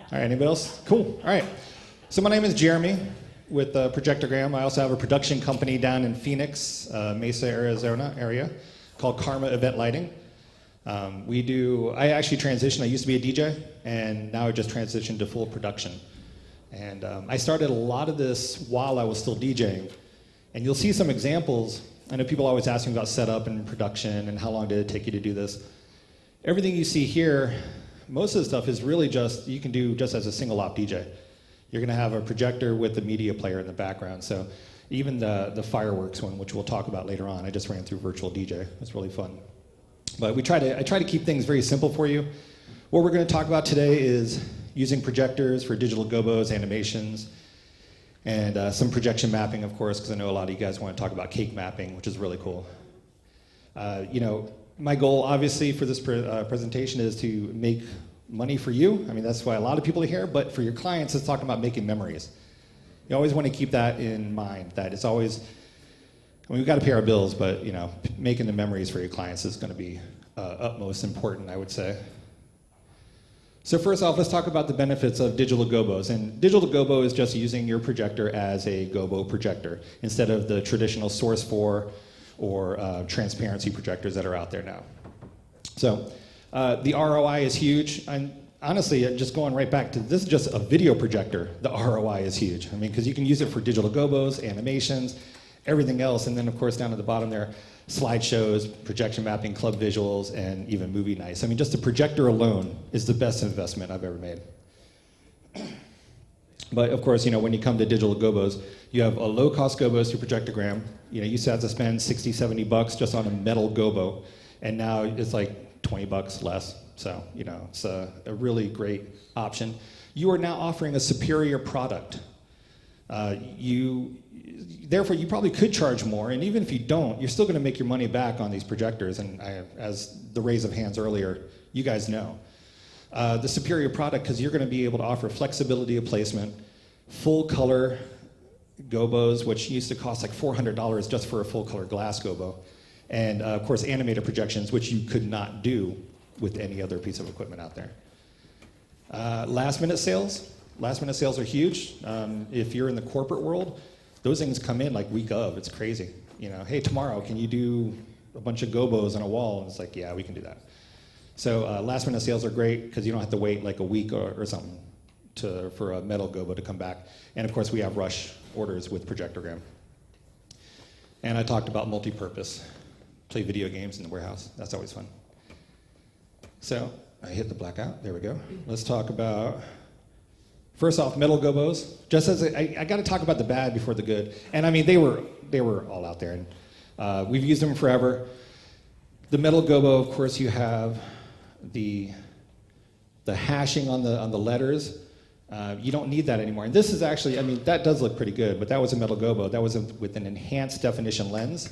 All right, anybody else? Cool. All right. So my name is Jeremy with Projectorgram. I also have a production company down in Phoenix, Mesa, Arizona area called Karma Event Lighting. I actually transitioned. I used to be a DJ, and now I just transitioned to full production. And I started a lot of this while I was still DJing. And you'll see some examples. I know people always ask me about setup and production and how long did it take you to do this. Everything you see here, most of the stuff is really just, you can do just as a single op DJ. You're going to have a projector with a media player in the background. So even the fireworks one, which we'll talk about later on, I just ran through Virtual DJ. It's really fun. But I try to keep things very simple for you. What we're going to talk about today is using projectors for digital gobos, animations, and some projection mapping, of course, because I know a lot of you guys want to talk about cake mapping, which is really cool. My goal, obviously, for this presentation is to make money for you. I mean, that's why a lot of people are here, but for your clients, it's talking about making memories. You always want to keep that in mind, that it's always, we've got to pay our bills, but making the memories for your clients is going to be utmost important, I would say. So first off, let's talk about the benefits of digital gobos. And digital gobo is just using your projector as a gobo projector instead of the traditional Source 4 or transparency projectors that are out there now. So the ROI is huge. And honestly, just going right back to this is just a video projector. The ROI is huge. I mean, because you can use it for digital gobos, animations, everything else. And then, of course, down at the bottom there, slideshows, projection mapping, club visuals, and even movie nights. I mean, just the projector alone is the best investment I've ever made. But of course, when you come to digital gobos, you have a low-cost gobos through Projectorgram. You used to have to spend $60, $70 just on a metal gobo, and now it's like $20 less. So, it's a really great option. You are now offering a superior product. Therefore, you probably could charge more, and even if you don't, you're still going to make your money back on these projectors, and as the raise of hands earlier, you guys know. The superior product, because you're going to be able to offer flexibility of placement, full color gobos, which used to cost like $400 just for a full color glass gobo, and of course animated projections, which you could not do with any other piece of equipment out there. Last minute sales are huge. If you're in the corporate world, those things come in like week of. It's crazy. Hey, tomorrow, can you do a bunch of gobos on a wall? And it's like, yeah, we can do that. So last minute sales are great because you don't have to wait like a week or something for a metal gobo to come back. And of course, we have rush orders with Projectorgram. And I talked about multi-purpose. Play video games in the warehouse. That's always fun. So I hit the blackout. There we go. Let's talk about, first off, metal gobos. Just as I got to talk about the bad before the good. And I mean, they were all out there, and we've used them forever. The metal gobo, of course, you have the hashing on the letters. You don't need that anymore. And this is actually, I mean, that does look pretty good, but that was a metal gobo. That was with an enhanced definition lens.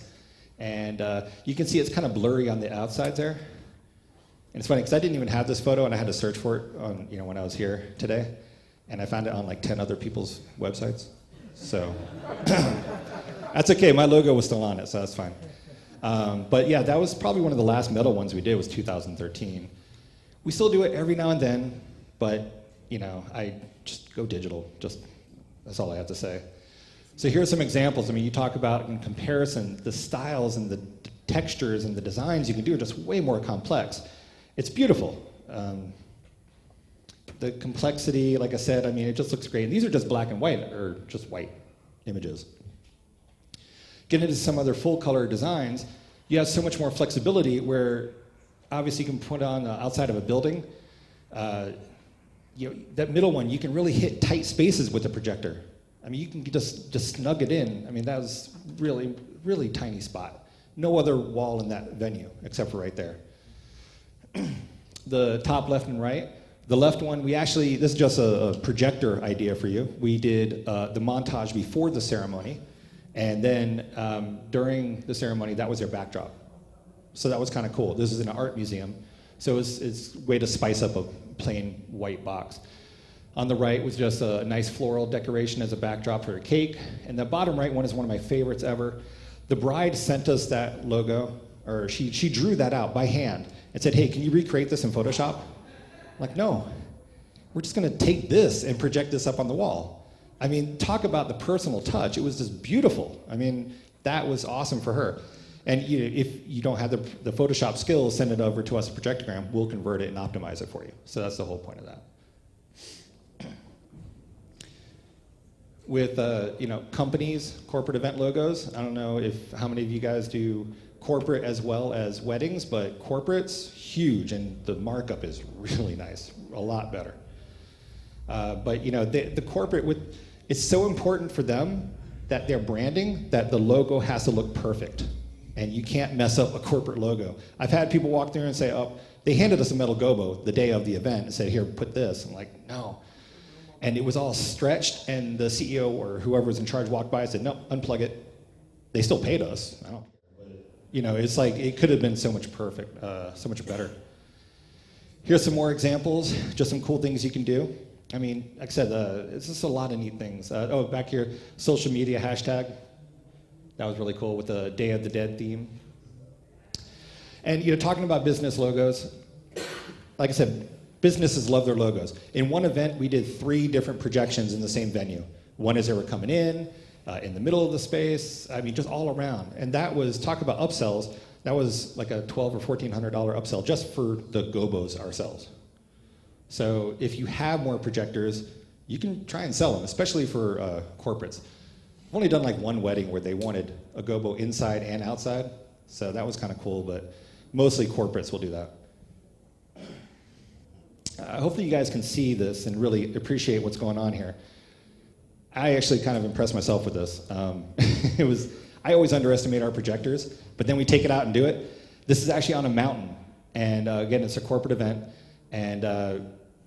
And you can see it's kind of blurry on the outside there. And it's funny, because I didn't even have this photo, and I had to search for it on, when I was here today. And I found it on like 10 other people's websites. So that's okay. My logo was still on it, so that's fine. But yeah, that was probably one of the last metal ones we did was 2013. We still do it every now and then, but I just go digital. That's all I have to say. So here are some examples. I mean, you talk about in comparison, the styles and the textures and the designs you can do are just way more complex. It's beautiful. The complexity, like I said, I mean, it just looks great. And these are just black and white, or just white images. Getting into some other full color designs, you have so much more flexibility where obviously you can put on outside of a building. That middle one, you can really hit tight spaces with the projector. I mean, you can just snug it in. I mean, that was really, really tiny spot. No other wall in that venue except for right there. The top left and right. The left one, this is just a projector idea for you. We did the montage before the ceremony, and then during the ceremony, that was their backdrop. So that was kind of cool. This is an art museum, so it's a way to spice up a plain white box. On the right was just a nice floral decoration as a backdrop for a cake, and the bottom right one is one of my favorites ever. The bride sent us that logo, or she drew that out by hand and said, hey, can you recreate this in Photoshop? I'm like, no. we're just going to take this and project this up on the wall. I mean, talk about the personal touch. It was just beautiful. I mean, that was awesome for her. And if you don't have the Photoshop skills, send it over to us at Projectorgram. We'll convert it and optimize it for you. So that's the whole point of that. With companies, corporate event logos, I don't know how many of you guys do corporate as well as weddings, but corporate's huge, and the markup is really nice, a lot better. But the corporate, it's so important for them that their branding, that the logo has to look perfect. And you can't mess up a corporate logo. I've had people walk through and say, oh, they handed us a metal Gobo the day of the event and said, here, put this. I'm like, no. And it was all stretched, and the CEO or whoever was in charge walked by and said, no, unplug it. They still paid us. I don't. It's like it could have been so much perfect, so much better. Here's some more examples, just some cool things you can do. I mean, like I said, it's just a lot of neat things. Back here, social media hashtag. That was really cool with the Day of the Dead theme. And talking about business logos, like I said, businesses love their logos. In one event, we did 3 different projections in the same venue. One as they were coming in the middle of the space, I mean, just all around. And that was, talk about upsells, that was like a $1,200 or $1,400 upsell just for the Gobos ourselves. So if you have more projectors, you can try and sell them, especially for corporates. I've only done like one wedding where they wanted a Gobo inside and outside, so that was kind of cool, but mostly corporates will do that. Hopefully you guys can see this and really appreciate what's going on here. I actually kind of impressed myself with this. I always underestimate our projectors, but then we take it out and do it. This is actually on a mountain, and again, it's a corporate event, and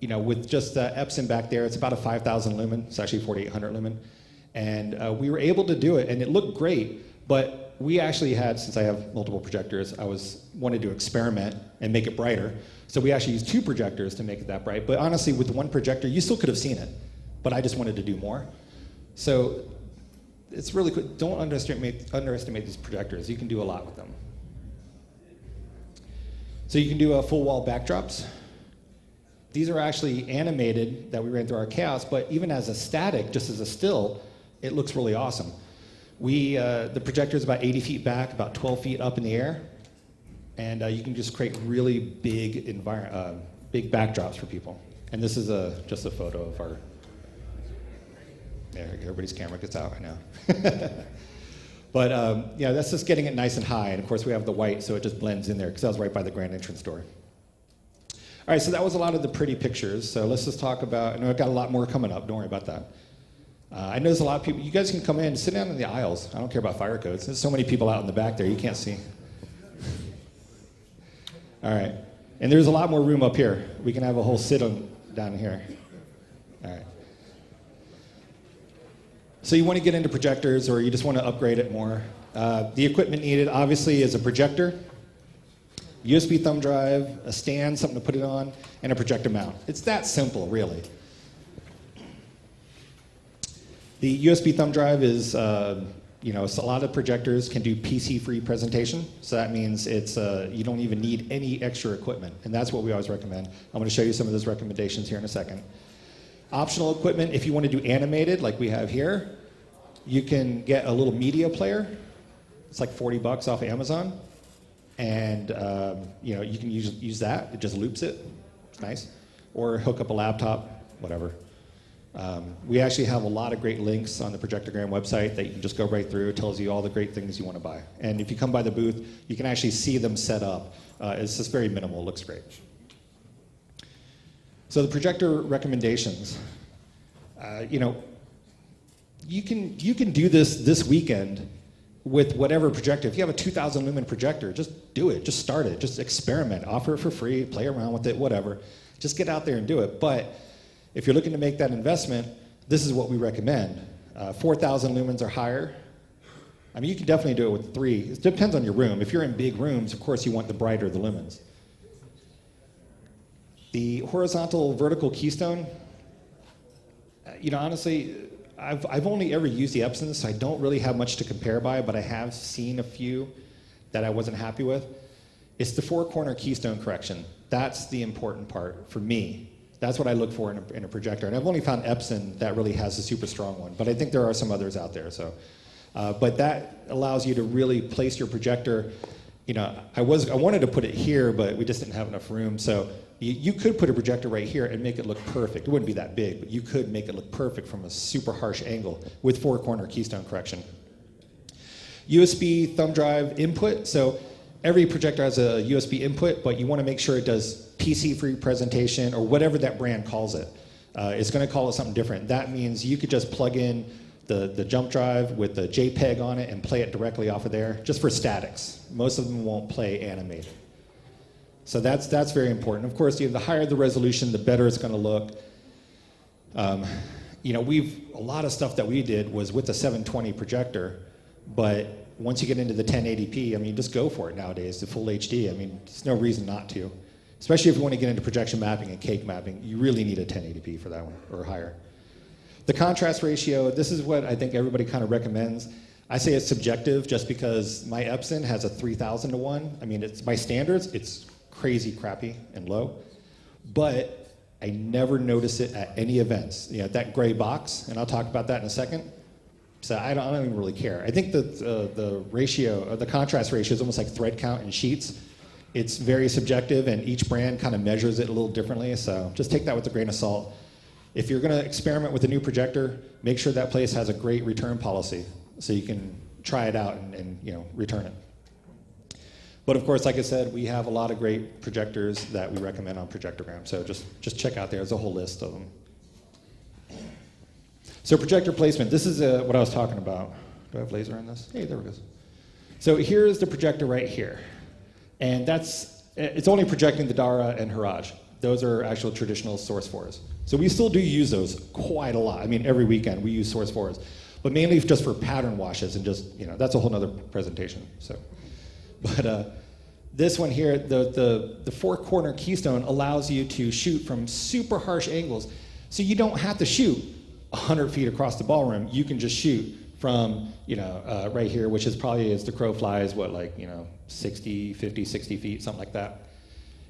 with just Epson back there, it's about a 5,000 lumen. It's actually 4,800 lumen, and we were able to do it, and it looked great. But we actually had, since I have multiple projectors, wanted to experiment and make it brighter. So we actually used 2 projectors to make it that bright. But honestly, with one projector, you still could have seen it, but I just wanted to do more. So it's really cool. Don't underestimate these projectors. You can do a lot with them. So you can do full wall backdrops. These are actually animated that we ran through our chaos, but even as a static, just as a still, it looks really awesome. The projector is about 80 feet back, about 12 feet up in the air, and you can just create really big big backdrops for people. And this is just a photo of our. There, everybody's camera gets out right now. But that's just getting it nice and high. And of course, we have the white, so it just blends in there, because that was right by the grand entrance door. All right, so that was a lot of the pretty pictures. So let's just talk about, I know I've got a lot more coming up. Don't worry about that. I know there's a lot of people. You guys can come in, sit down in the aisles. I don't care about fire codes. There's so many people out in the back there, you can't see. All right, and there's a lot more room up here. We can have a whole sit-on down here. All right. So you want to get into projectors, or you just want to upgrade it more. The equipment needed, obviously, is a projector, USB thumb drive, a stand, something to put it on, and a projector mount. It's that simple, really. The USB thumb drive is, so a lot of projectors can do PC-free presentation. So that means you don't even need any extra equipment, and that's what we always recommend. I'm going to show you some of those recommendations here in a second. Optional equipment, if you want to do animated like we have here, you can get a little media player. It's like $40 off of Amazon. And you can use that. It just loops it. It's nice. Or hook up a laptop, whatever. We actually have a lot of great links on the Projectorgram website that you can just go right through. It tells you all the great things you want to buy. And if you come by the booth, you can actually see them set up. It's just very minimal. It looks great. So the projector recommendations, you can do this weekend with whatever projector. If you have a 2,000 lumen projector, just do it, just start it, just experiment, offer it for free, play around with it, whatever. Just get out there and do it. But if you're looking to make that investment, this is what we recommend. 4,000 lumens or higher. I mean, you can definitely do it with 3. It depends on your room. If you're in big rooms, of course, you want the brighter the lumens. The horizontal vertical keystone, honestly, I've only ever used the Epsons, so I don't really have much to compare by, but I have seen a few that I wasn't happy with. It's the 4-corner keystone correction. That's the important part for me. That's what I look for in a projector. And I've only found Epson that really has a super strong one, but I think there are some others out there. So, but that allows you to really place your projector. You know, I wanted to put it here, but we just didn't have enough room. So you could put a projector right here and make it look perfect. It wouldn't be that big, but you could make it look perfect from a super harsh angle with 4-corner keystone correction. USB thumb drive input. So every projector has a USB input, but you want to make sure it does PC-free presentation or whatever that brand calls it. It's going to call it something different. That means you could just plug in the jump drive with the JPEG on it and play it directly off of there, just for statics. Most of them won't play animated. So that's very important. Of course, the higher the resolution, the better it's going to look. You know, a lot of stuff that we did was with the 720 projector, but once you get into the 1080p, I mean, just go for it nowadays, the full HD. I mean, there's no reason not to. Especially if you want to get into projection mapping and cake mapping, you really need a 1080p for that one, or higher. The contrast ratio, this is what I think everybody kind of recommends. I say it's subjective just because my Epson has a 3,000 to 1. I mean, by standards, it's crazy crappy and low. But I never notice it at any events. You know, that gray box, and I'll talk about that in a second. So I don't even really care. I think that the ratio, the contrast ratio is almost like thread count in sheets. It's very subjective, and each brand kind of measures it a little differently, so just take that with a grain of salt. If you're going to experiment with a new projector, make sure that place has a great return policy so you can try it out and you know, return it. But of course, like I said, we have a lot of great projectors that we recommend on Projectorgram, so just check out there. There's a whole list of them. So projector placement, this is what I was talking about. Do I have laser on this? Hey, there it goes. So here's the projector right here. And it's only projecting the Dara and Haraj. Those are actual traditional Source 4s. So we still do use those quite a lot. I mean, every weekend we use Source 4s, but mainly just for pattern washes and just, you know, that's a whole nother presentation. So, but this one here, the 4-corner keystone allows you to shoot from super harsh angles. So you don't have to shoot 100 feet across the ballroom. You can just shoot from, you know, right here, which is probably, as the crow flies, what, like, you know, 60, 50, 60 feet, something like that.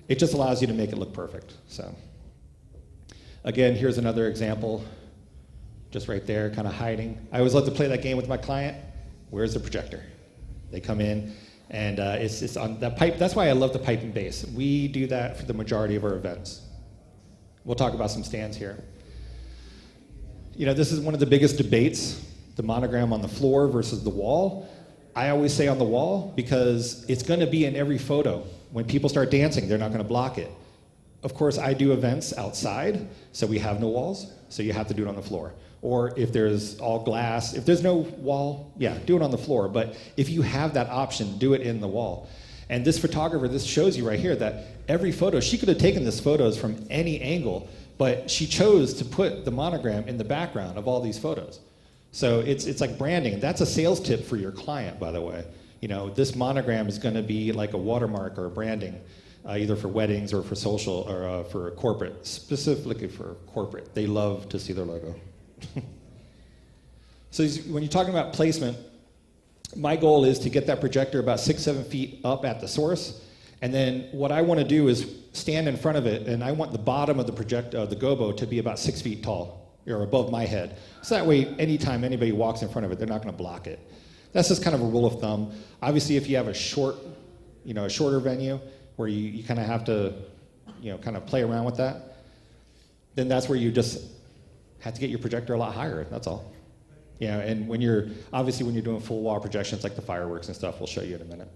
It just allows you to make it look perfect. So again, here's another example, just right there, kind of hiding. I always love to play that game with my client. Where's the projector? They come in, and it's on that pipe. That's why I love the pipe and bass. We do that for the majority of our events. We'll talk about some stands here. You know, this is one of the biggest debates, the monogram on the floor versus the wall. I always say on the wall because it's going to be in every photo. When people start dancing, they're not going to block it. Of course, I do events outside, so we have no walls, so you have to do it on the floor. Or if there's all glass, if there's no wall, yeah, do it on the floor. But if you have that option, do it in the wall. And this photographer, this shows you right here that every photo, she could have taken these photos from any angle, but she chose to put the monogram in the background of all these photos. So it's like branding. That's a sales tip for your client, by the way. You know, this monogram is going to be like a watermark or a branding, either for weddings or for social or for corporate, specifically for corporate. They love to see their logo. So when you're talking about placement, my goal is to get that projector about 6-7 feet up at the source. And then what I want to do is stand in front of it, and I want the bottom of the projector, the Gobo, to be about 6 feet tall, or above my head. So that way, anytime anybody walks in front of it, they're not going to block it. That's just kind of a rule of thumb. Obviously, if you have a shorter venue where you kind of have to, you know, kind of play around with that, then that's where you just have to get your projector a lot higher. That's all. You know, and when you're doing full wall projections like the fireworks and stuff, we'll show you in a minute.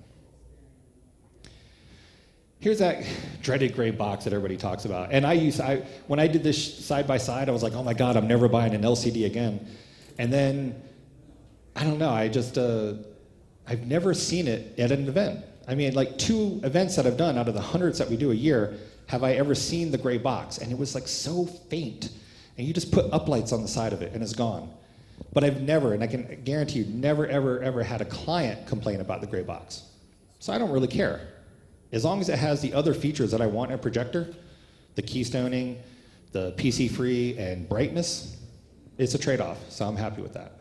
Here's that dreaded gray box that everybody talks about. And when I did this side by side, I was like, oh my God, I'm never buying an LCD again. And then, I don't know, I've never seen it at an event. I mean, like 2 events that I've done out of the hundreds that we do a year, have I ever seen the gray box. And it was like so faint. And you just put uplights on the side of it and it's gone. But I've never, and I can guarantee you, never, ever, ever had a client complain about the gray box. So I don't really care. As long as it has the other features that I want in a projector, the keystoning, the PC-free, and brightness, it's a trade-off, so I'm happy with that.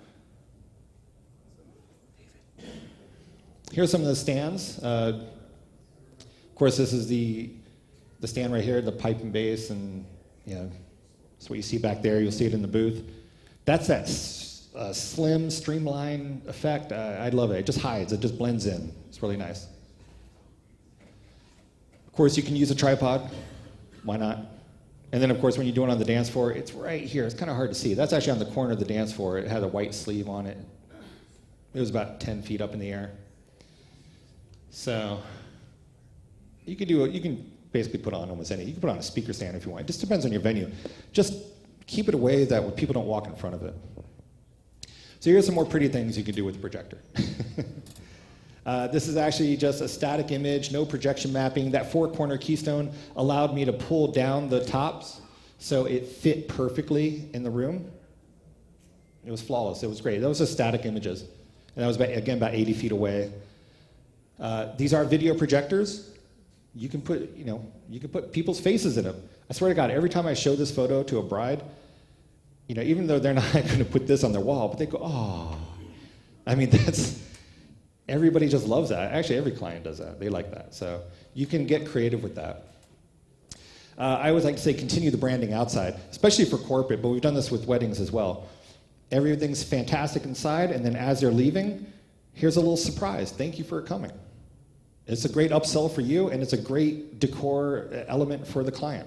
Here's some of the stands. Of course, this is the stand right here, the pipe and bass and You know, that's what you see back there. You'll see it in the booth. That's that slim, streamline effect. I love it. It just hides. It just blends in. It's really nice. Of course, you can use a tripod. Why not? And then, of course, when you do it on the dance floor, it's right here. It's kind of hard to see. That's actually on the corner of the dance floor. It had a white sleeve on it. It was about 10 feet up in the air. So you can basically put on almost any. You can put on a speaker stand if you want. It just depends on your venue. Just keep it away that people don't walk in front of it. So here's some more pretty things you can do with the projector. This is actually just a static image, no projection mapping. That four-corner keystone allowed me to pull down the tops so it fit perfectly in the room. It was flawless. It was great. Those are static images. And that was, again, about 80 feet away. These are video projectors. You can put people's faces in them. I swear to God, every time I show this photo to a bride, even though they're not going to put this on their wall, but they go, oh. I mean, everybody just loves that. Actually, every client does that. They like that. So you can get creative with that. I always like to say continue the branding outside, especially for corporate, but we've done this with weddings as well. Everything's fantastic inside, and then as they're leaving, here's a little surprise. Thank you for coming. It's a great upsell for you, and it's a great decor element for the client.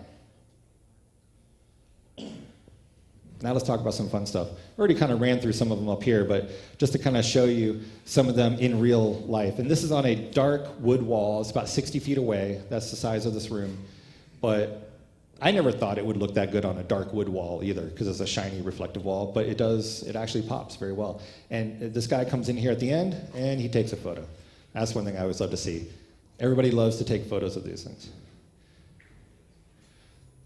Now let's talk about some fun stuff. I already kind of ran through some of them up here, but just to kind of show you some of them in real life. And this is on a dark wood wall. It's about 60 feet away. That's the size of this room. But I never thought it would look that good on a dark wood wall either, because it's a shiny, reflective wall. But it does. It actually pops very well. And this guy comes in here at the end, and he takes a photo. That's one thing I always love to see. Everybody loves to take photos of these things.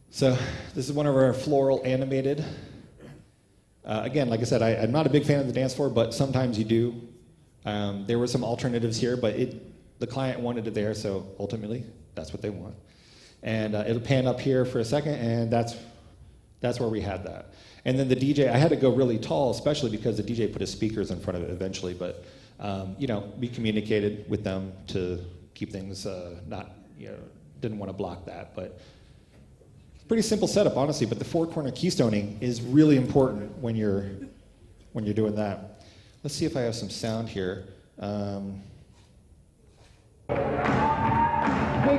So this is one of our floral animated. Again, like I said, I'm not a big fan of the dance floor, but sometimes you do. There were some alternatives here, but the client wanted it there, so ultimately, that's what they want. And it'll pan up here for a second, and that's where we had that. And then the DJ, I had to go really tall, especially because the DJ put his speakers in front of it eventually, but we communicated with them to keep things didn't want to block that, but pretty simple setup, honestly, but the four-corner keystoning is really important when you're doing that. Let's see if I have some sound here. Make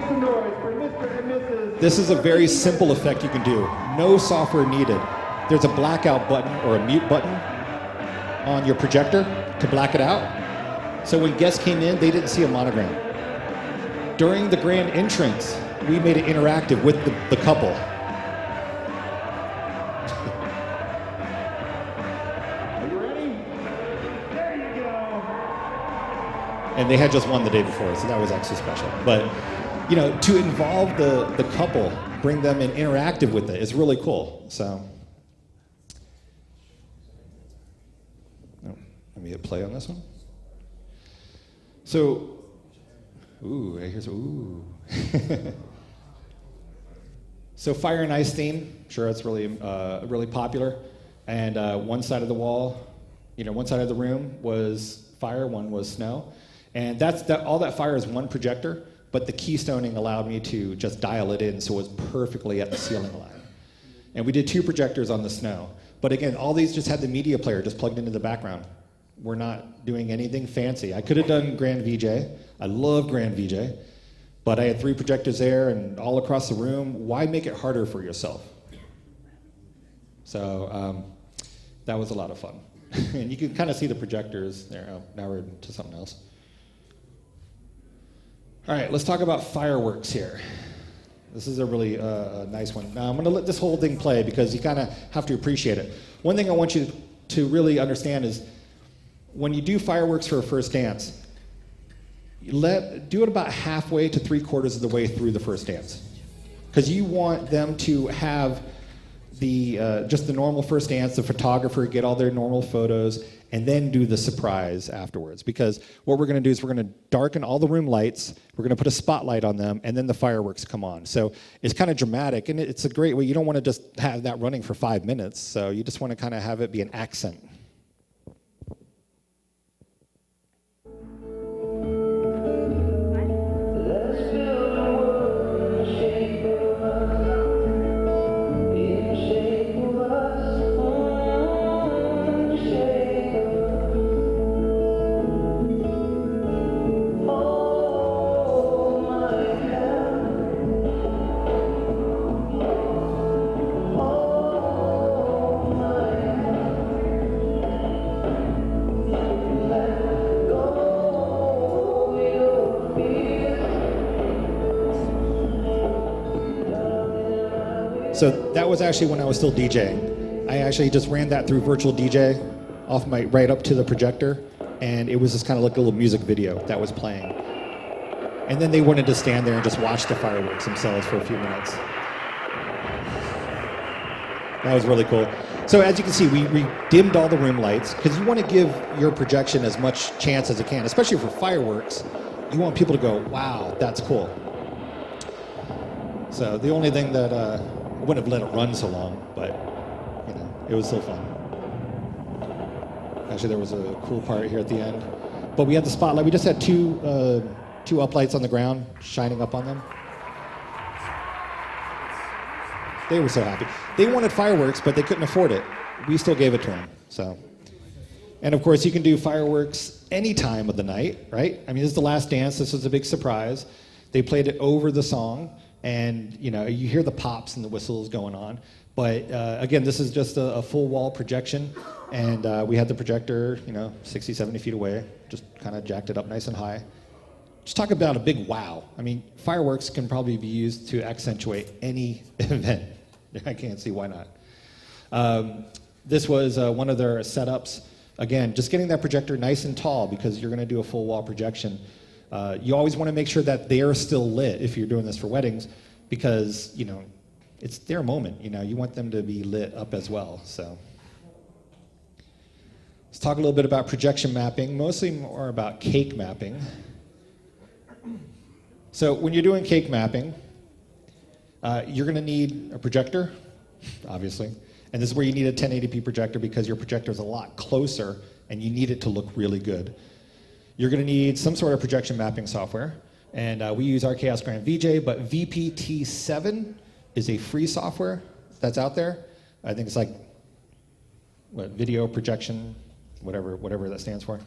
some noise for Mr. and Mrs. This is a very simple effect you can do. No software needed. There's a blackout button or a mute button on your projector to black it out. So when guests came in, they didn't see a monogram. During the grand entrance, we made it interactive with the couple. And they had just won the day before, so that was actually special. But, to involve the couple, bring them in interactive with it, is really cool. So, let me hit play on this one. So, So Fire and Ice theme, sure, it's really really popular. And one side of the wall, one side of the room was fire, one was snow. And all that fire is one projector, but the keystoning allowed me to just dial it in so it was perfectly at the ceiling line. And we did 2 projectors on the snow. But again, all these just had the media player just plugged into the background. We're not doing anything fancy. I could have done Grand VJ. I love Grand VJ. But I had 3 projectors there and all across the room. Why make it harder for yourself? So that was a lot of fun. And you can kind of see the projectors there. Oh, now we're into something else. All right, let's talk about fireworks here. This is a really nice one. Now, I'm going to let this whole thing play because you kind of have to appreciate it. One thing I want you to really understand is when you do fireworks for a first dance, do it about halfway to 3/4 of the way through the first dance. Because you want them to have just the normal first dance, the photographer get all their normal photos, and then do the surprise afterwards. Because what we're going to do is we're going to darken all the room lights, we're going to put a spotlight on them, and then the fireworks come on. So it's kind of dramatic, and it's a great way. You don't want to just have that running for 5 minutes, so you just want to kind of have it be an accent. So that was actually when I was still DJing. I actually just ran that through virtual DJ off my right up to the projector, and it was just kind of like a little music video that was playing. And then they wanted to stand there and just watch the fireworks themselves for a few minutes. That was really cool. So as you can see, we dimmed all the room lights because you want to give your projection as much chance as it can, especially for fireworks. You want people to go, wow, that's cool. So the only thing that I wouldn't have let it run so long, but you know, it was still fun. Actually, there was a cool part here at the end. But we had the spotlight. We just had two uplights on the ground shining up on them. They were so happy. They wanted fireworks, but they couldn't afford it. We still gave it to them. So, and of course, you can do fireworks any time of the night, right? I mean, this is the last dance. This was a big surprise. They played it over the song, and you know, you hear the pops and the whistles going on. But again, this is just a full wall projection, and we had the projector, you know, 60, 70 feet away, just kind of jacked it up nice and high. Just talk about a big wow. I mean, fireworks can probably be used to accentuate any event. I can't see why not. This was one of their setups. Again, just getting that projector nice and tall because you're going to do a full wall projection. You always want to make sure that they're still lit if you're doing this for weddings, because you know it's their moment. You know, you want them to be lit up as well. So let's talk a little bit about projection mapping, mostly more about cake mapping. So when you're doing cake mapping, you're going to need a projector, obviously. And this is where you need a 1080p projector because your projector is a lot closer and you need it to look really good. You're going to need some sort of projection mapping software. And we use our Chaos Grand VJ, but VPT7 is a free software that's out there. I think it's like, what, video projection, whatever that stands for.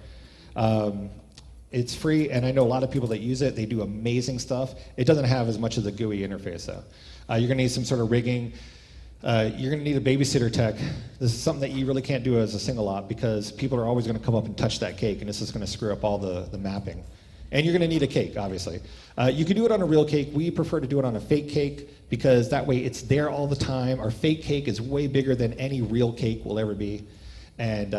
It's free, and I know a lot of people that use it. They do amazing stuff. It doesn't have as much of the GUI interface, though. You're going to need some sort of rigging. You're going to need a babysitter tech. This is something that you really can't do as a single op because people are always going to come up and touch that cake, and this is going to screw up all the mapping. And you're going to need a cake, obviously. You can do it on a real cake. We prefer to do it on a fake cake because that way it's there all the time. Our fake cake is way bigger than any real cake will ever be. And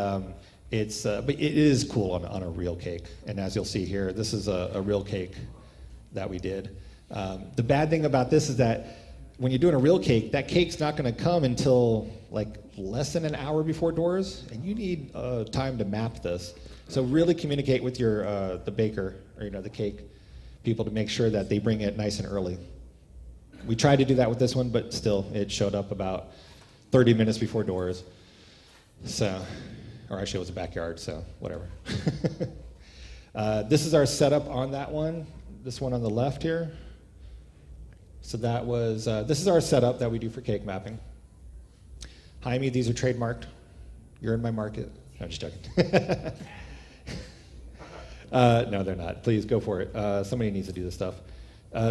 but it is cool on a real cake. And as you'll see here, this is a real cake that we did. The bad thing about this is that when you're doing a real cake, that cake's not going to come until like less than an hour before doors, and you need time to map this. So really communicate with your the baker or the cake people to make sure that they bring it nice and early. We tried to do that with this one, but still, it showed up about 30 minutes before doors. So. Or actually it was a backyard, so whatever. This is our setup on that one, this one on the left here. So that was, this is our setup that we do for cake mapping. Hi, me, these are trademarked. You're in my market. No, I'm just joking. No, they're not. Please go for it. Somebody needs to do this stuff.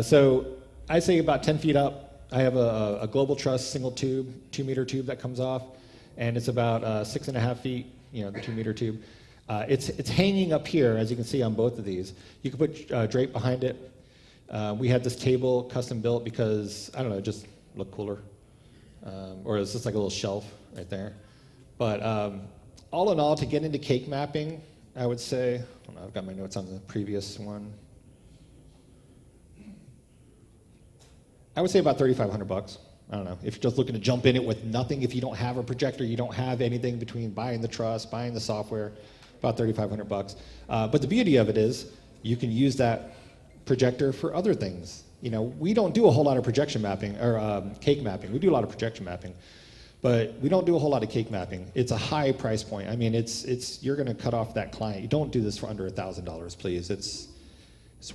So I say about 10 feet up. I have a Global Truss single tube, 2-meter tube that comes off, and it's about 6.5 feet. The 2-meter tube. It's hanging up here, as you can see on both of these. You can put drape behind it. We had this table custom built because, I don't know, it just looked cooler. Or it's just like a little shelf right there. But all in all, to get into cake mapping, I would say, I don't know, I've got my notes on the previous one. I would say about $3,500. I don't know, if you're just looking to jump in it with nothing, if you don't have a projector, you don't have anything between buying the truss, buying the software, about $3,500. But the beauty of it is you can use that projector for other things. We don't do a whole lot of projection mapping, or cake mapping. We do a lot of projection mapping, but we don't do a whole lot of cake mapping. It's a high price point. I mean, you're gonna cut off that client. You don't do this for under $1,000, please. It's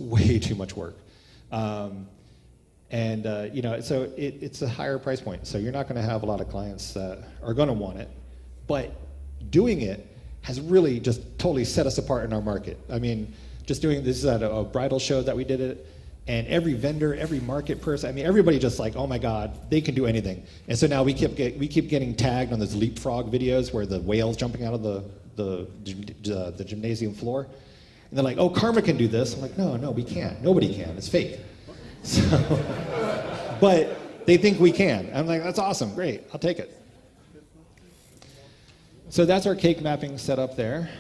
way too much work. So it's a higher price point. So you're not going to have a lot of clients that are going to want it. But doing it has really just totally set us apart in our market. I mean, just doing this is at a bridal show that we did it, and every vendor, every market person, I mean, everybody just like, oh my God, they can do anything. And so now we keep getting tagged on those leapfrog videos where the whale's jumping out of the gymnasium floor. And they're like, oh, Karma can do this. I'm like, no, we can't. Nobody can. It's fake. So, but They think we can. I'm like, that's awesome, great, I'll take it. So that's our cake mapping set up there.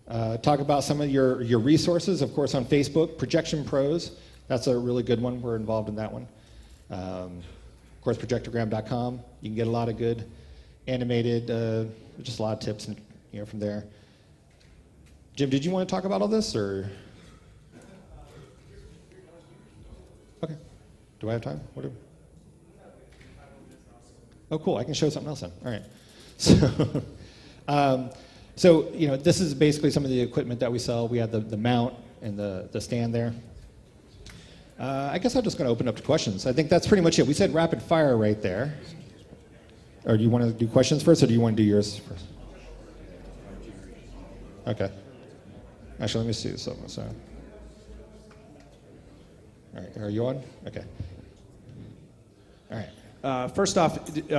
Talk about some of your resources, of course, on Facebook, Projection Pros. That's a really good one. We're involved in that one. Of course, Projectorgram.com. You can get a lot of good animated, just a lot of tips and from there. Jim, did you want to talk about all this, or? Okay. Do I have time? Whatever. Oh, cool. I can show something else then. All right. So, this is basically some of the equipment that we sell. We have the mount and the stand there. I guess I'm just going to open up to questions. I think that's pretty much it. We said rapid fire right there. Or do you want to do questions first, or do you want to do yours first? Okay. Actually, let me see something. So. All right, are you on? Okay. All right. First off, did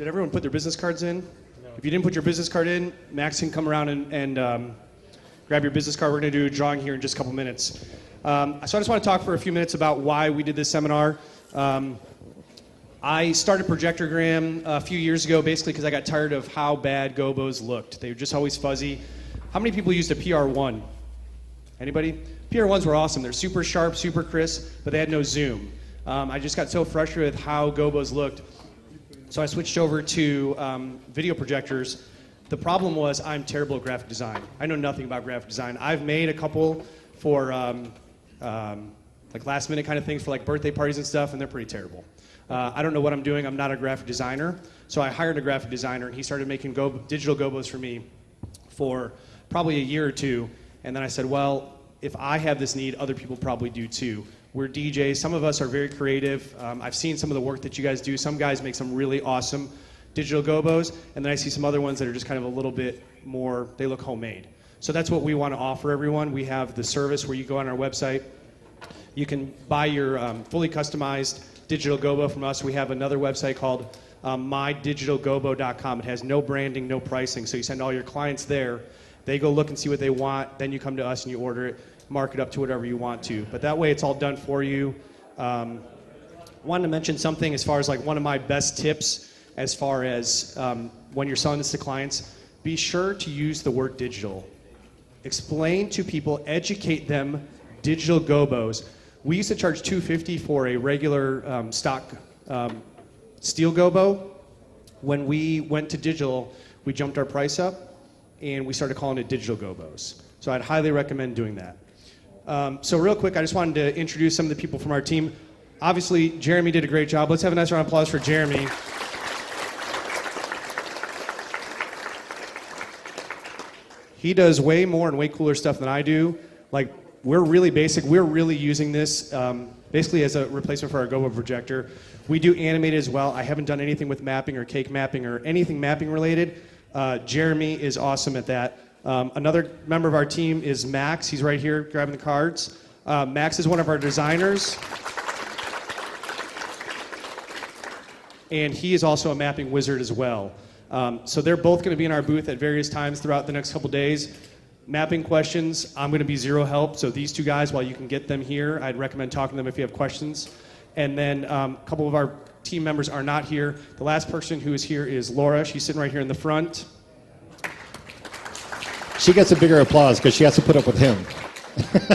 everyone put their business cards in? No. If you didn't put your business card in, Max can come around and grab your business card. We're going to do a drawing here in just a couple minutes. So I just want to talk for a few minutes about why we did this seminar. I started Projectorgram a few years ago basically because I got tired of how bad Gobos looked. They were just always fuzzy. How many people used a PR1? Anybody? PR1s were awesome. They're super sharp, super crisp, but they had no zoom. I just got so frustrated with how Gobos looked. So I switched over to video projectors. The problem was I'm terrible at graphic design. I know nothing about graphic design. I've made a couple for like last minute kind of things for like birthday parties and stuff, and they're pretty terrible. I don't know what I'm doing. I'm not a graphic designer. So I hired a graphic designer, and he started making digital Gobos for me for probably a year or two. And then I said, well, if I have this need, other people probably do too. We're DJs. Some of us are very creative. I've seen some of the work that you guys do. Some guys make some really awesome digital Gobos, and then I see some other ones that are just kind of a little bit more, they look homemade. So that's what we want to offer everyone. We have the service where you go on our website. You can buy your fully customized digital Gobo from us. We have another website called mydigitalgobo.com. It has no branding, no pricing. So you send all your clients there. They go look and see what they want. Then you come to us and you order it, mark it up to whatever you want to. But that way it's all done for you. Wanted to mention something as far as like one of my best tips as far as when you're selling this to clients. Be sure to use the word digital. Explain to people, educate them, digital Gobos. We used to charge $250 for a regular stock steel Gobo. When we went to digital, we jumped our price up and we started calling it digital Gobos. So I'd highly recommend doing that. So real quick, I just wanted to introduce some of the people from our team. Obviously, Jeremy did a great job. Let's have a nice round of applause for Jeremy. He does way more and way cooler stuff than I do. Like, we're really basic. We're really using this basically as a replacement for our Gobo projector. We do animated as well. I haven't done anything with mapping or cake mapping or anything mapping related. Jeremy is awesome at that. Another member of our team is Max. He's right here grabbing the cards. Max is one of our designers. And he is also a mapping wizard as well. So they're both going to be in our booth at various times throughout the next couple days. Mapping questions, I'm going to be zero help. So these two guys, while you can get them here, I'd recommend talking to them if you have questions. And then a couple of our team members are not here. The last person who is here is Laura. She's sitting right here in the front. She gets a bigger applause because she has to put up with him.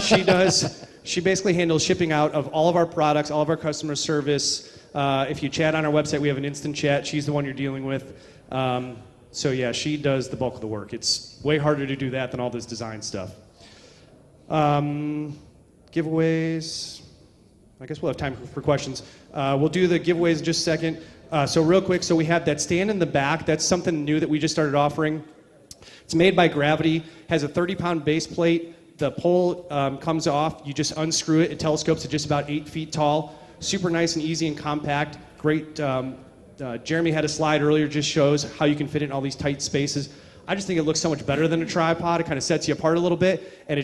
She does. She basically handles shipping out of all of our products, all of our customer service. If you chat on our website, we have an instant chat. She's the one you're dealing with. So yeah, she does the bulk of the work. It's way harder to do that than all this design stuff. Giveaways. I guess we'll have time for questions. We'll do the giveaways in just a second. So real quick, so we have that stand in the back. That's something new that we just started offering. It's made by Gravity, has a 30-pound base plate. The pole comes off. You just unscrew it. It telescopes to just about 8 feet tall. Super nice and easy and compact. Great. Jeremy had a slide earlier, just shows how you can fit it in all these tight spaces. I just think it looks so much better than a tripod. It kind of sets you apart a little bit, and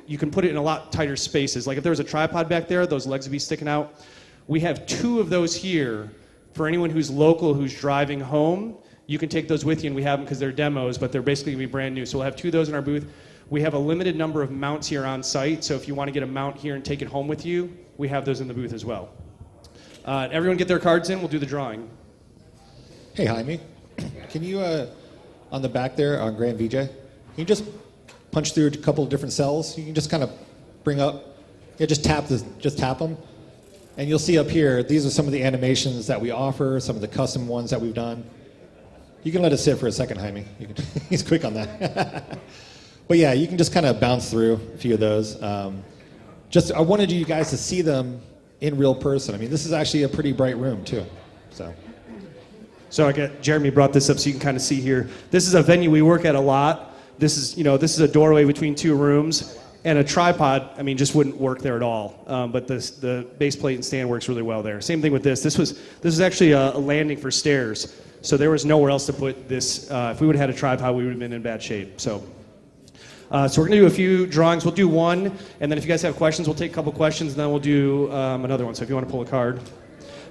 you can put it in a lot tighter spaces. Like if there was a tripod back there, those legs would be sticking out. We have 2 of those here for anyone who's local, who's driving home. You can take those with you, and we have them because they're demos, but they're basically going to be brand new. So we'll have 2 of those in our booth. We have a limited number of mounts here on site, so if you want to get a mount here and take it home with you, we have those in the booth as well. Everyone get their cards in. We'll do the drawing. Hey, Jaime, can you, on the back there on Grand VJ, can you just punch through a couple of different cells? You can just kind of bring up, yeah, just tap them. And you'll see up here, these are some of the animations that we offer, some of the custom ones that we've done. You can let it sit for a second, Jaime. He's quick on that. But yeah, you can just kind of bounce through a few of those. I wanted you guys to see them in real person. I mean, this is actually a pretty bright room too. So Jeremy brought this up so you can kind of see here. This is a venue we work at a lot. This is a doorway between two rooms, and a tripod, just wouldn't work there at all. But the base plate and stand works really well there. Same thing with this. This was actually a landing for stairs, so there was nowhere else to put this. If we would have had a tripod, we would have been in bad shape. So we're going to do a few drawings. We'll do one, and then if you guys have questions, we'll take a couple questions, and then we'll do another one. So if you want to pull a card.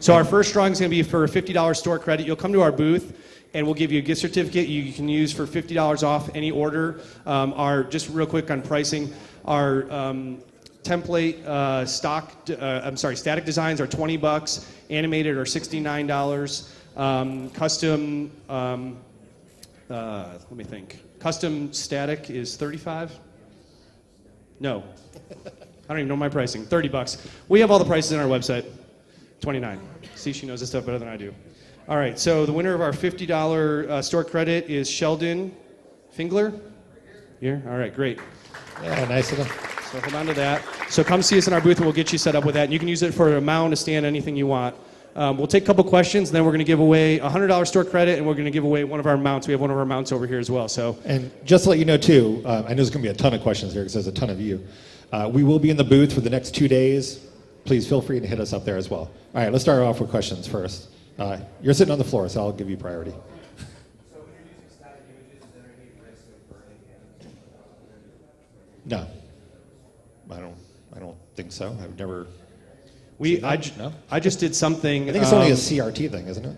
So our first drawing is going to be for a $50 store credit. You'll come to our booth, and we'll give you a gift certificate you can use for $50 off any order. Just real quick on pricing, our template static designs are $20. Animated are $69. Custom, let me think. Custom static is $35. No, I don't even know my pricing. $30. We have all the prices on our website. $29. See, she knows this stuff better than I do. All right, so the winner of our $50 store credit is Sheldon Fingler. Here? All right, great. Yeah, nice of them. So hold on to that. So come see us in our booth and we'll get you set up with that. And you can use it for a mount, a stand, anything you want. We'll take a couple questions, and then we're going to give away a $100 store credit, and we're going to give away one of our mounts. We have one of our mounts over here as well. And just to let you know, too, I know there's going to be a ton of questions here because there's a ton of you. We will be in the booth for the next 2 days. Please feel free to hit us up there as well. All right, let's start off with questions first. You're sitting on the floor, so I'll give you priority. So when you're using static images, is there any risk of burning No, I don't think so. I've never. I just did something. I think it's only a CRT thing, isn't it?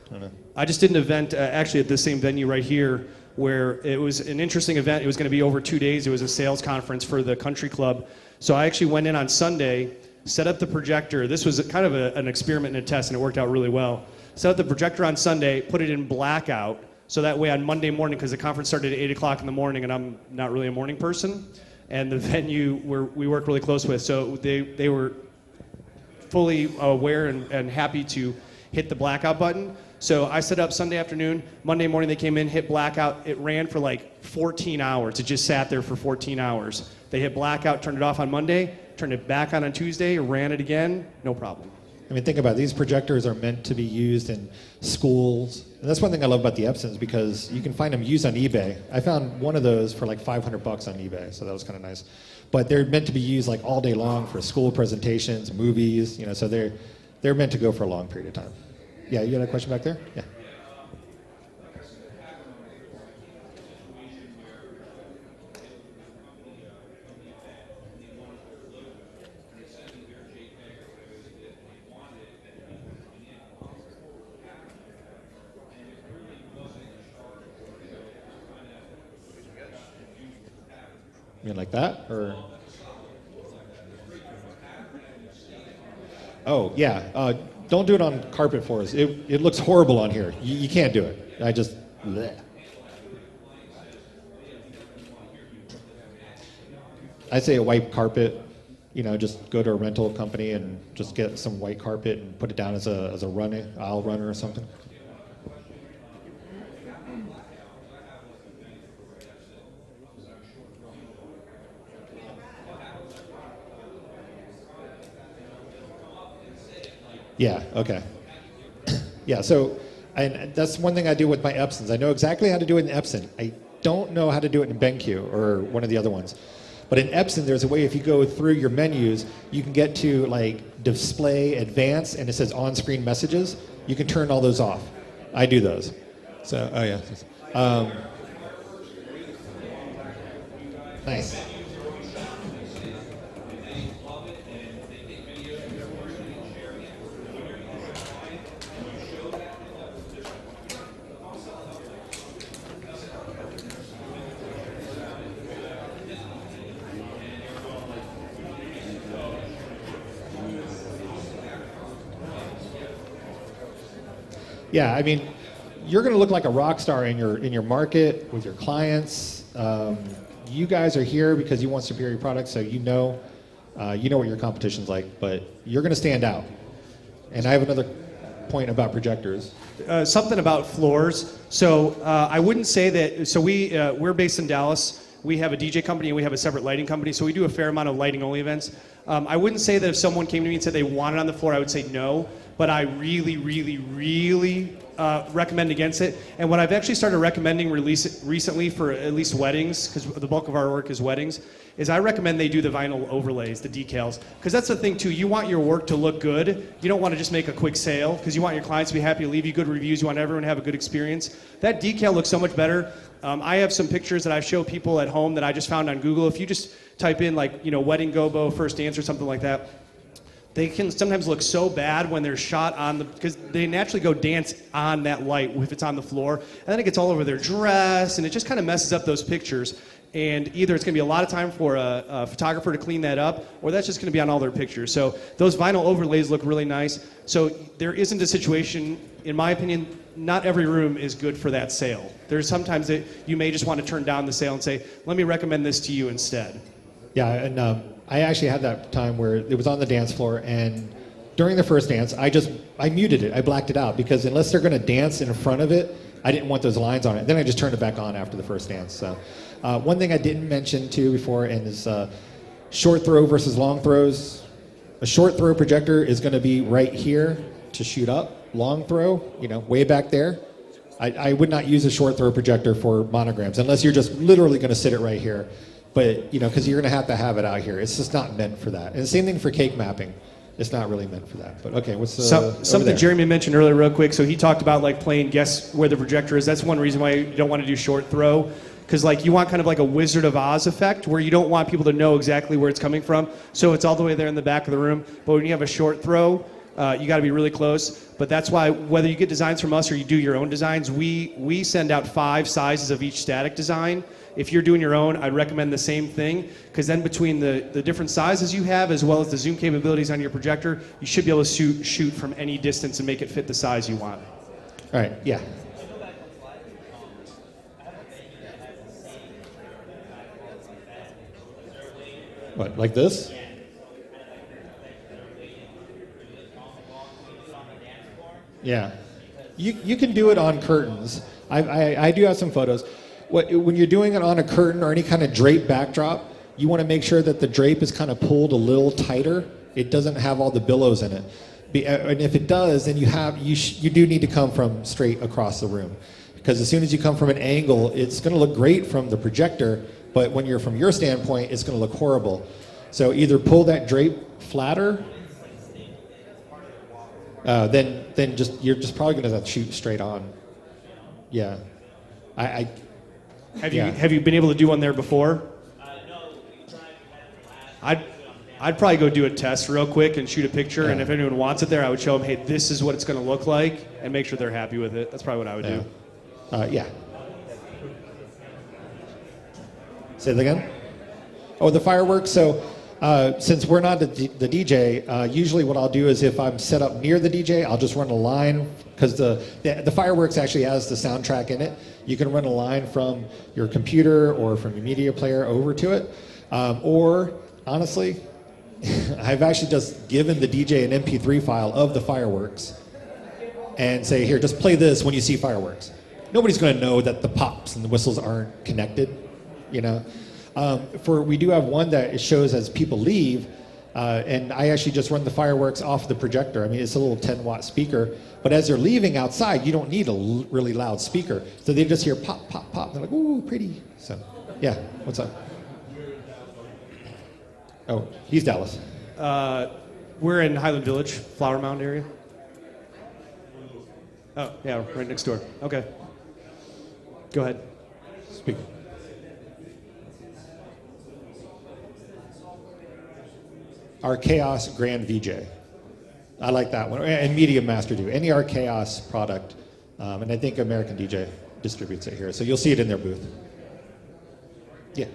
I don't know. I just did an event actually at the same venue right here where it was an interesting event. It was going to be over 2 days. It was a sales conference for the country club. So I actually went in on Sunday, set up the projector. This was kind of an experiment and a test, and it worked out really well. Set up the projector on Sunday, put it in blackout, so that way on Monday morning, because the conference started at 8 o'clock in the morning, and I'm not really a morning person, and the venue we work really close with, so they were fully aware and happy to hit the blackout button. So I set up Sunday afternoon. Monday morning they came in, hit blackout. It ran for like 14 hours. It just sat there for 14 hours. They hit blackout, turned it off on Monday, turned it back on Tuesday, ran it again, no problem. I mean, think about it. These projectors are meant to be used in schools. And that's one thing I love about the Epsons, because you can find them used on eBay. I found one of those for like $500 on eBay, so that was kind of nice. But they're meant to be used like all day long for school presentations, movies, so they're meant to go for a long period of time. Yeah, you had a question back there? Yeah. You mean like that, or? Oh, yeah. Don't do it on carpet for us. It looks horrible on here. You can't do it. Bleh. I'd say a white carpet. Just go to a rental company and just get some white carpet and put it down as a aisle runner or something. Yeah, okay. Yeah, so that's one thing I do with my Epsons. I know exactly how to do it in Epson. I don't know how to do it in BenQ or one of the other ones. But in Epson, there's a way, if you go through your menus, you can get to like display advanced, and it says on-screen messages. You can turn all those off. I do those. So, oh yeah. Nice. Yeah, I mean, you're going to look like a rock star in your market with your clients. You guys are here because you want superior products, so you know what your competition's like, but you're going to stand out. And I have another point about projectors. Something about floors. So I wouldn't say that. So we're based in Dallas. We have a DJ company and we have a separate lighting company. So we do a fair amount of lighting only events. I wouldn't say that if someone came to me and said they want it on the floor, I would say no. But I really, really, really recommend against it. And what I've actually started recommending recently for at least weddings, because the bulk of our work is weddings, is I recommend they do the vinyl overlays, the decals. Because that's the thing too, you want your work to look good. You don't want to just make a quick sale, because you want your clients to be happy, to leave you good reviews, you want everyone to have a good experience. That decal looks so much better. I have some pictures that I show people at home that I just found on Google. If you just type in wedding Gobo, first dance or something like that, they can sometimes look so bad when they're shot on because they naturally go dance on that light if it's on the floor, and then it gets all over their dress, and it just kind of messes up those pictures. And either it's going to be a lot of time for a photographer to clean that up, or that's just going to be on all their pictures. So those vinyl overlays look really nice. So there isn't a situation, in my opinion, not every room is good for that sale. There's sometimes that you may just want to turn down the sale and say, let me recommend this to you instead. Yeah, and I actually had that time where it was on the dance floor, and during the first dance, I muted it. I blacked it out, because unless they're going to dance in front of it, I didn't want those lines on it. Then I just turned it back on after the first dance. So one thing I didn't mention too before is short throw versus long throws. A short throw projector is going to be right here to shoot up. Long throw, way back there. I would not use a short throw projector for monograms unless you're just literally going to sit it right here. But, because you're going to have it out here. It's just not meant for that. And the same thing for cake mapping. It's not really meant for that. But okay, what's something Jeremy mentioned earlier real quick. So he talked about playing guess where the projector is. That's one reason why you don't want to do short throw. Because you want kind of like a Wizard of Oz effect where you don't want people to know exactly where it's coming from. So it's all the way there in the back of the room. But when you have a short throw, you got to be really close. But that's why whether you get designs from us or you do your own designs, we send out 5 sizes of each static design. If you're doing your own, I'd recommend the same thing, because then between the different sizes you have as well as the zoom capabilities on your projector, you should be able to shoot from any distance and make it fit the size you want. All right, yeah. What, like this? Yeah. You can do it on curtains. I do have some photos. When you're doing it on a curtain or any kind of drape backdrop, you want to make sure that the drape is kind of pulled a little tighter. It doesn't have all the billows in it. And if it does, then you do need to come from straight across the room. Because as soon as you come from an angle, it's going to look great from the projector, but when you're from your standpoint, it's going to look horrible. So either pull that drape flatter, then you're just probably going to have to shoot straight on. Yeah. Have you been able to do one there before? No, we tried. I'd probably go do a test real quick and shoot a picture, and if anyone wants it there, I would show them, hey, this is what it's going to look like, and make sure they're happy with it. That's probably what I would do. Yeah. Say that again? Oh, the fireworks. So since we're not the DJ, usually what I'll do is if I'm set up near the DJ, I'll just run a line, because the fireworks actually has the soundtrack in it. You can run a line from your computer or from your media player over to it. Or, honestly, I've actually just given the DJ an MP3 file of the fireworks and say, here, just play this when you see fireworks. Nobody's going to know that the pops and the whistles aren't connected, We do have one that it shows as people leave, and I actually just run the fireworks off the projector. I mean, it's a little 10-watt speaker, but as they're leaving outside, you don't need a really loud speaker. So they just hear pop, pop, pop. They're like, ooh, pretty. So, yeah, what's up? Oh, he's Dallas. We're in Highland Village, Flower Mound area. Oh, yeah, right next door. Okay. Go ahead. Speak. Our Chaos Grand VJ. I like that one. And Medium Master do. Any our Chaos product. And I think American DJ distributes it here. So you'll see it in their booth. Yeah.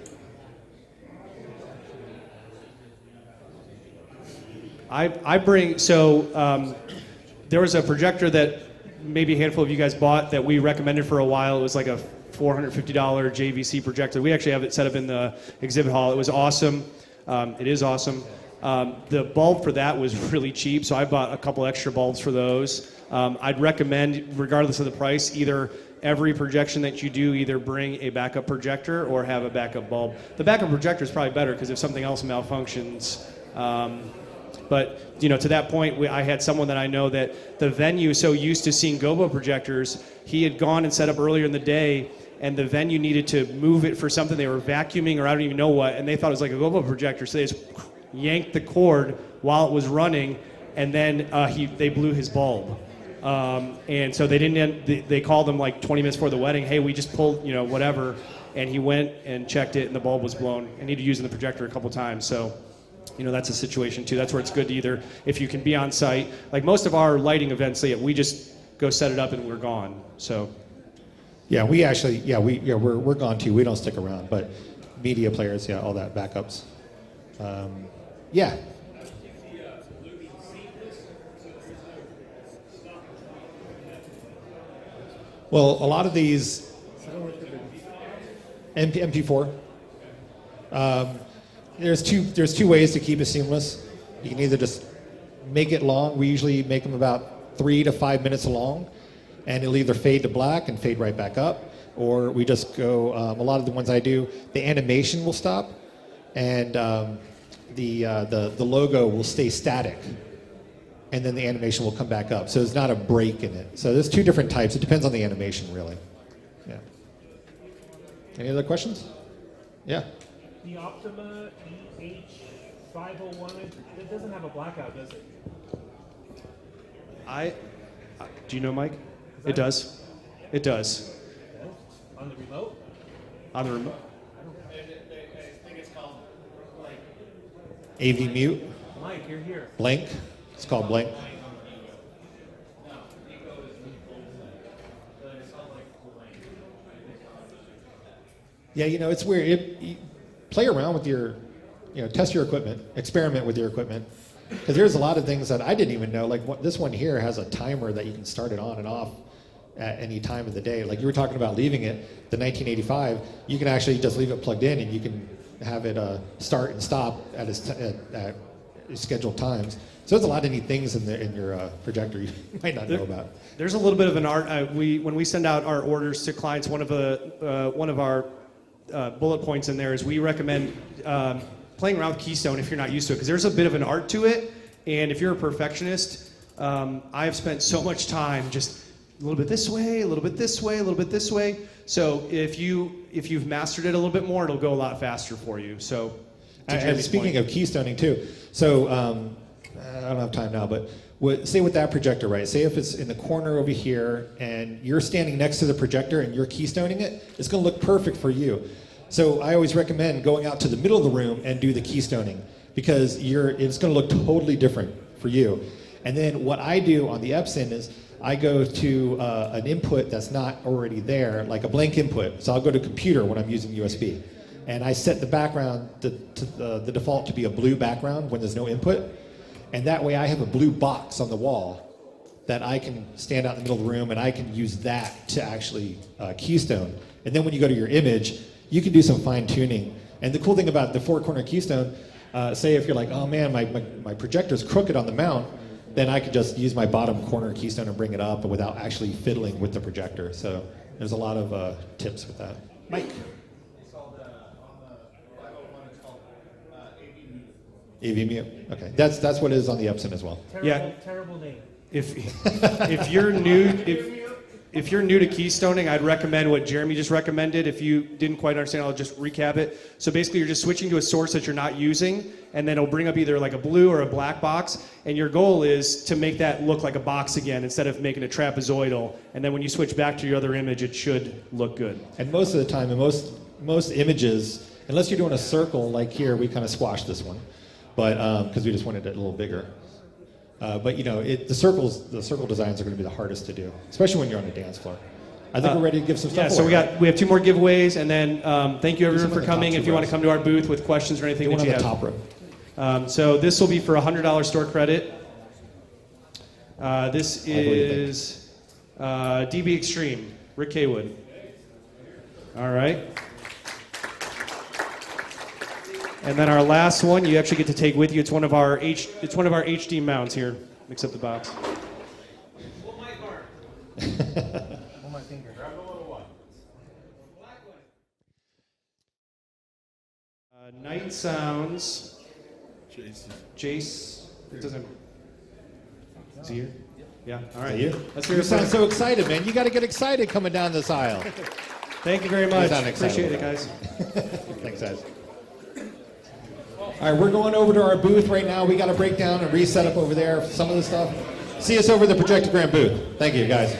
I bring, there was a projector that maybe a handful of you guys bought that we recommended for a while. It was like a $450 JVC projector. We actually have it set up in the exhibit hall. It was awesome. It is awesome. The bulb for that was really cheap, so I bought a couple extra bulbs for those. I'd recommend, regardless of the price, either every projection that you do, either bring a backup projector or have a backup bulb. The backup projector is probably better because if something else malfunctions. But to that point, I had someone that I know that the venue, so used to seeing Gobo projectors, he had gone and set up earlier in the day, and the venue needed to move it for something. They were vacuuming or I don't even know what, and they thought it was like a Gobo projector, so they just yanked the cord while it was running, and then they blew his bulb. And so they called him like 20 minutes before the wedding, hey, we just pulled, whatever, and he went and checked it, and the bulb was blown, and he had to use the projector a couple times. So that's a situation too. That's where it's good to either, if you can be on site, like most of our lighting events, we just go set it up and we're gone. So Yeah, we actually, we're gone too. We don't stick around, but media players, all that backups. Yeah. Well, a lot of these MP4. There's two ways to keep it seamless. You can either just make it long. We usually make them about 3 to 5 minutes long, and it'll either fade to black and fade right back up, or we just go. A lot of the ones I do, the animation will stop, and the logo will stay static, and then the animation will come back up. So there's not a break in it. So there's two different types. It depends on the animation, really. Yeah. Any other questions? Yeah. The Optima EH501, it doesn't have a blackout, does it? Do you know, Mike? It does. It does. On the remote? On the remote. I think it's called like AV mute, Mike, you're here. blank. It's called blank. Yeah, it's weird. You play around with your, test your equipment, experiment with your equipment. Because there's a lot of things that I didn't even know. Like this one here has a timer that you can start it on and off at any time of the day. Like you were talking about leaving it, the 1985, you can actually just leave it plugged in and you can have it start and stop at its scheduled times. So there's a lot of neat things in your projector you might not know about. There's a little bit of an art. When we send out our orders to clients, one of our bullet points in there is we recommend playing around with keystone if you're not used to it, because there's a bit of an art to it, and if you're a perfectionist, I have spent so much time just a little bit this way, a little bit this way, a little bit this way. So if you've mastered it a little bit more, it'll go a lot faster for you. So And speaking of keystoning too, so I don't have time now, but say with that projector, right? Say if it's in the corner over here and you're standing next to the projector and you're keystoning it, it's going to look perfect for you. So I always recommend going out to the middle of the room and do the keystoning, because it's going to look totally different for you. And then what I do on the Epson is I go to an input that's not already there, like a blank input. So I'll go to computer when I'm using USB. And I set the background, the default to be a blue background when there's no input. And that way I have a blue box on the wall that I can stand out in the middle of the room and I can use that to actually keystone. And then when you go to your image, you can do some fine tuning. And the cool thing about the 4-corner keystone, say if you're like, oh man, my projector's crooked on the mount, then I could just use my bottom corner keystone and bring it up without actually fiddling with the projector. So there's a lot of tips with that. Mike. it's called on the 501 it's called AV mute. AV mute. Okay, that's what it is on the Epson as well. Terrible name. If you're new if you're new to keystoning, I'd recommend what Jeremy just recommended. If you didn't quite understand, I'll just recap it. So basically, you're just switching to a source that you're not using, and then it'll bring up either like a blue or a black box. And your goal is to make that look like a box again instead of making a trapezoidal. And then when you switch back to your other image, it should look good. And most of the time, in most images, unless you're doing a circle like here, we kind of squashed this one, but because we just wanted it a little bigger. But the circle designs are going to be the hardest to do, especially when you're on a dance floor. I think we're ready to give some stuff away. So we have 2 more giveaways, and then thank you everyone for coming. If you want to come to our booth with questions or anything that you have. Top row. So this will be for $100 store credit. This is DB Extreme, Rick Haywood. All right. And then our last one, you actually get to take with you. It's one of our HD mounts here. Mix up the box. Hold my finger. Grab the little one. Night Sounds. Jace. It doesn't. Is he here? Yeah. All right. You? Let's hear You it sound for- so excited, man. You got to get excited coming down this aisle. Thank you very much. sound excited Appreciate it, about guys. Thanks, guys. All right, we're going over to our booth right now. We got to break down and reset up over there some of the stuff. See us over at the Projectorgram booth. Thank you, guys.